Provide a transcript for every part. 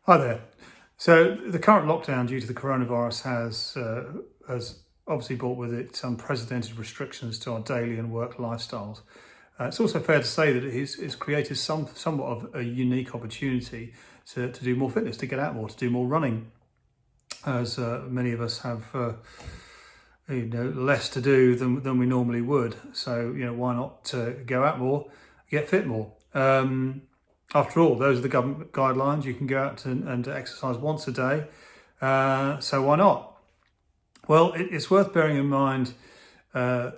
Hi there. So the current lockdown due to the coronavirus has obviously brought with it unprecedented restrictions to our daily and work lifestyles. It's also fair to say that it's created somewhat of a unique opportunity to do more fitness, to get out more, to do more running, as many of us have less to do than we normally would. So why not go out more, get fit more? After all, those are the government guidelines. You can go out and exercise once a day. So why not? Well, it's worth bearing in mind a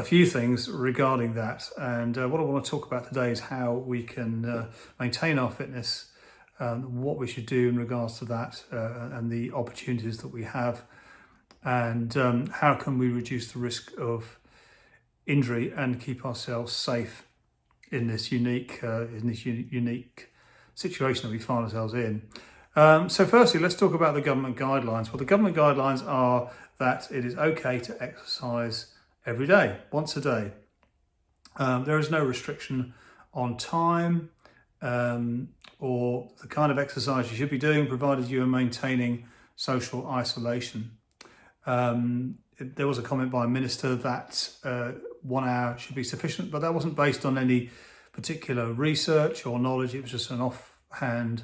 few things regarding that. And what I want to talk about today is how we can maintain our fitness, what we should do in regards to that, and the opportunities that we have, and how can we reduce the risk of injury and keep ourselves safe in this unique situation that we find ourselves in. So firstly, let's talk about the government guidelines. Well, the government guidelines are that it is okay to exercise every day, once a day. There is no restriction on time or the kind of exercise you should be doing, provided you are maintaining social isolation. There was a comment by a minister that 1 hour should be sufficient, but that wasn't based on any particular research or knowledge. It was just an offhand,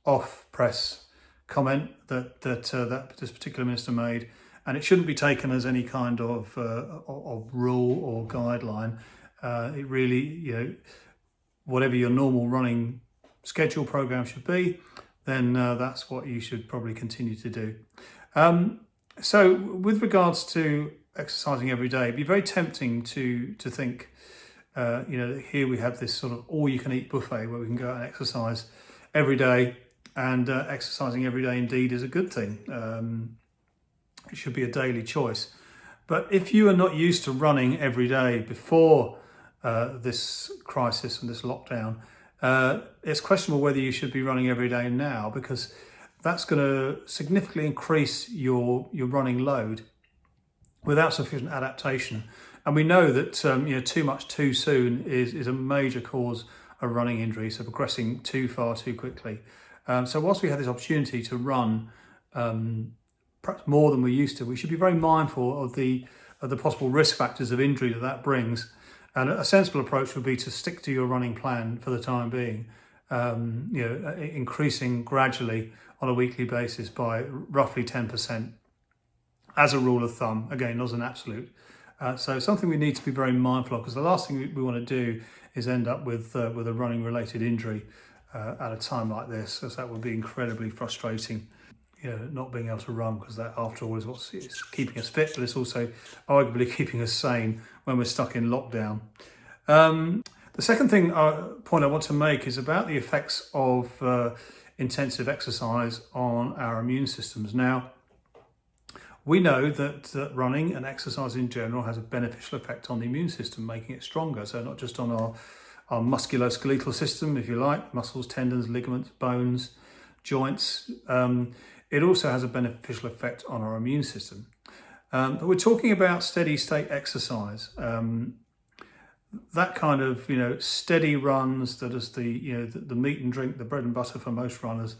off-press comment that this particular minister made, and it shouldn't be taken as any kind of rule or guideline. It really, whatever your normal running schedule program should be, then that's what you should probably continue to do. So with regards to exercising every day, it'd be very tempting to think, here we have this sort of all-you-can-eat buffet where we can go out and exercise every day, and exercising every day indeed is a good thing. It should be a daily choice. But if you are not used to running every day before this crisis and this lockdown, it's questionable whether you should be running every day now, because that's going to significantly increase your running load without sufficient adaptation. And we know that too much too soon is a major cause of running injury, so progressing too far too quickly. So whilst we have this opportunity to run perhaps more than we used to, we should be very mindful of the possible risk factors of injury that brings. And a sensible approach would be to stick to your running plan for the time being, increasing gradually on a weekly basis by roughly 10% as a rule of thumb, again, not as an absolute. So something we need to be very mindful of, because the last thing we want to do is end up with a running related injury at a time like this, because that would be incredibly frustrating, not being able to run, because that after all is what's keeping us fit, but it's also arguably keeping us sane when we're stuck in lockdown. The second point I want to make is about the effects of intensive exercise on our immune systems. Now, we know that running and exercise in general has a beneficial effect on the immune system, making it stronger. So not just on our musculoskeletal system, if you like, muscles, tendons, ligaments, bones, joints. It also has a beneficial effect on our immune system. But we're talking about steady state exercise. That kind of steady runs, that is the meat and drink, the bread and butter for most runners,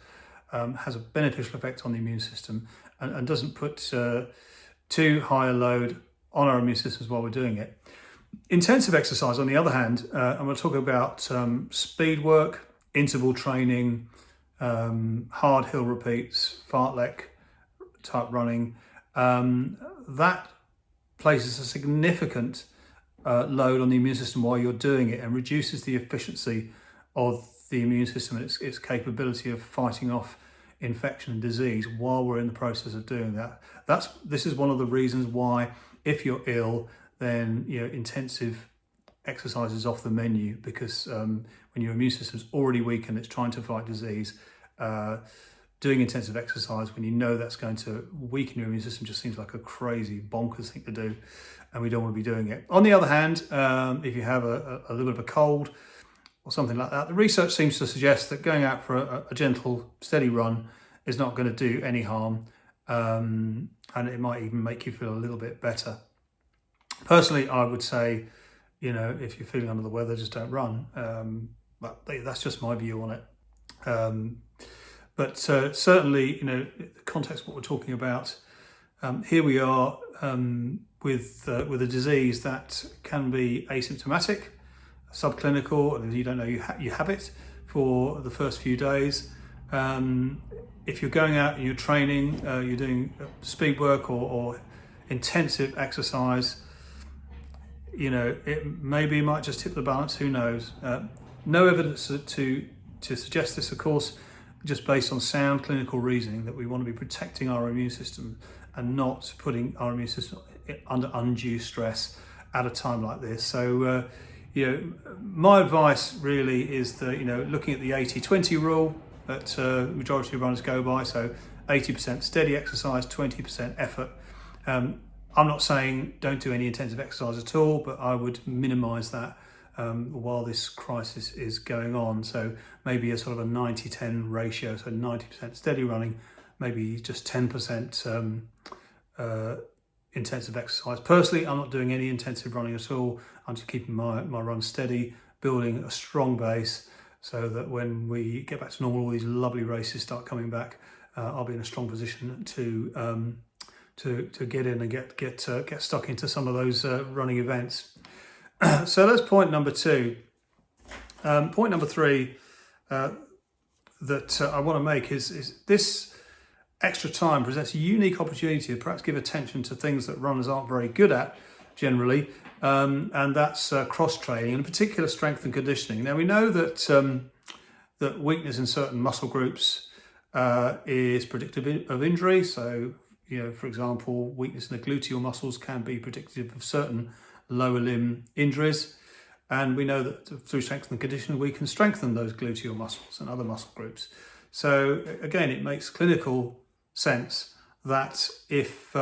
has a beneficial effect on the immune system and doesn't put too high a load on our immune systems while we're doing it. Intensive exercise, on the other hand, and we'll talk about speed work, interval training, hard hill repeats, fartlek type running, that places a significant load on the immune system while you're doing it and reduces the efficiency of the immune system and its capability of fighting off infection and disease while we're in the process of doing that. This is one of the reasons why, if you're ill, then intensive exercise is off the menu, because when your immune system's already weak and it's trying to fight disease, doing intensive exercise when you know that's going to weaken your immune system just seems like a crazy, bonkers thing to do, and we don't want to be doing it. On the other hand, if you have a little bit of a cold or something like that, the research seems to suggest that going out for a gentle, steady run is not going to do any harm, and it might even make you feel a little bit better. Personally, I would say, if you're feeling under the weather, just don't run. But that's just my view on it. But certainly, the context of what we're talking about, here we are with a disease that can be asymptomatic, subclinical, and you don't know you have it for the first few days. If you're going out and you're training, you're doing speed work or intensive exercise, it might just tip the balance. Who knows? No evidence to suggest this, of course, just based on sound clinical reasoning that we want to be protecting our immune system and not putting our immune system under undue stress at a time like this. So, my advice really is that, looking at the 80-20 rule that the majority of runners go by, so 80% steady exercise, 20% effort. I'm not saying don't do any intensive exercise at all, but I would minimise that while this crisis is going on. So maybe a sort of a 90-10 ratio, so 90% steady running, maybe just 10% intensive exercise. Personally, I'm not doing any intensive running at all. I'm just keeping my run steady, building a strong base so that when we get back to normal, all these lovely races start coming back, I'll be in a strong position to get in and get stuck into some of those running events. So that's point number 2. Point number 3 that I want to make is this extra time presents a unique opportunity to perhaps give attention to things that runners aren't very good at generally, and that's cross-training, and in particular strength and conditioning. Now we know that that weakness in certain muscle groups is predictive of injury. So, for example, weakness in the gluteal muscles can be predictive of certain lower limb injuries. And we know that through strength and conditioning, we can strengthen those gluteal muscles and other muscle groups. So again, it makes clinical sense that if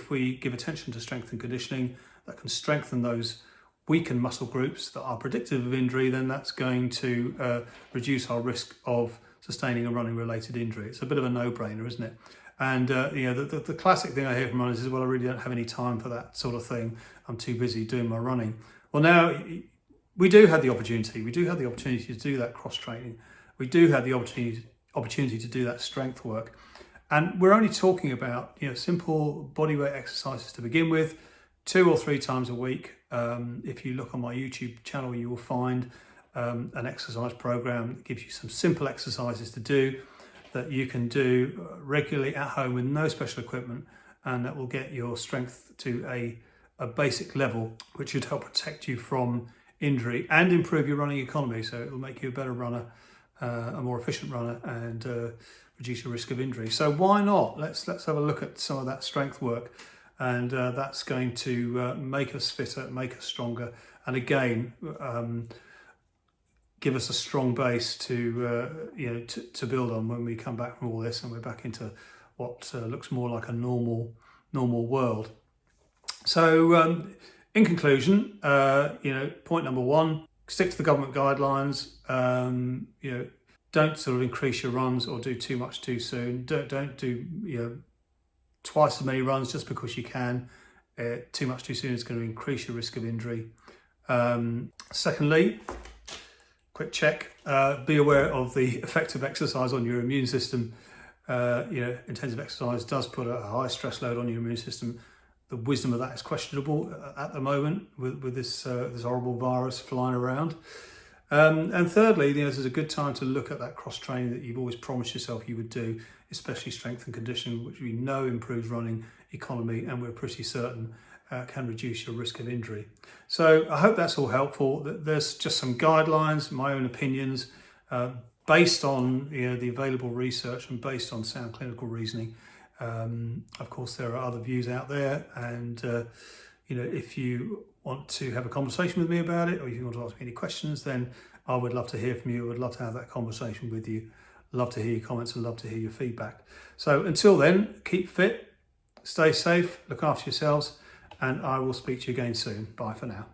we give attention to strength and conditioning, that can strengthen those weakened muscle groups that are predictive of injury, then that's going to reduce our risk of sustaining a running related injury. It's a bit of a no-brainer, isn't it? And the classic thing I hear from runners is, well, I really don't have any time for that sort of thing. I'm too busy doing my running. Well, now we do have the opportunity. We do have the opportunity to do that cross-training. We do have the opportunity to do that strength work. And we're only talking about simple bodyweight exercises to begin with, 2 or 3 times a week. If you look on my YouTube channel, you will find an exercise program that gives you some simple exercises to do that you can do regularly at home with no special equipment, and that will get your strength to a basic level, which should help protect you from injury and improve your running economy. So it will make you a better runner, a more efficient runner, and reduce your risk of injury. So why not? Let's have a look at some of that strength work, and that's going to make us fitter, make us stronger, and again give us a strong base to build on when we come back from all this and we're back into what looks more like a normal world. So in conclusion, point number 1, stick to the government guidelines. Don't sort of increase your runs or do too much too soon. Don't do twice as many runs just because you can. Too much too soon is going to increase your risk of injury. Secondly, quick check. Be aware of the effect of exercise on your immune system. Intensive exercise does put a high stress load on your immune system. The wisdom of that is questionable at the moment with this horrible virus flying around. And thirdly, this is a good time to look at that cross-training that you've always promised yourself you would do, especially strength and conditioning, which we know improves running economy, and we're pretty certain can reduce your risk of injury. So I hope that's all helpful. There's just some guidelines, my own opinions, based on the available research and based on sound clinical reasoning. Of course, there are other views out there, and if you want to have a conversation with me about it, or if you want to ask me any questions, then I would love to hear from you. I would love to have that conversation with you. Love to hear your comments and love to hear your feedback. So until then, keep fit, stay safe, look after yourselves, and I will speak to you again soon. Bye for now.